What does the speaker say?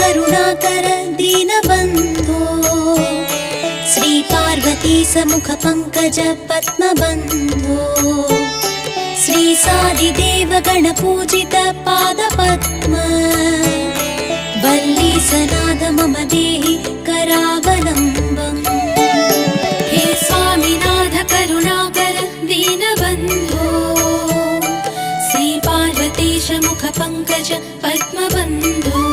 करुणाकर दीनबन्धो श्री पार्वती समुख पंकज पद्मबन्धो श्री सादिदेव गणपूजित पादपद्म वल्ली सनाद मम देहि करावलम्बम्। हे स्वामिनाथ करुणाकर दीनबन्धो श्री पार्वतीश मुख पंकज पद्मबन्धो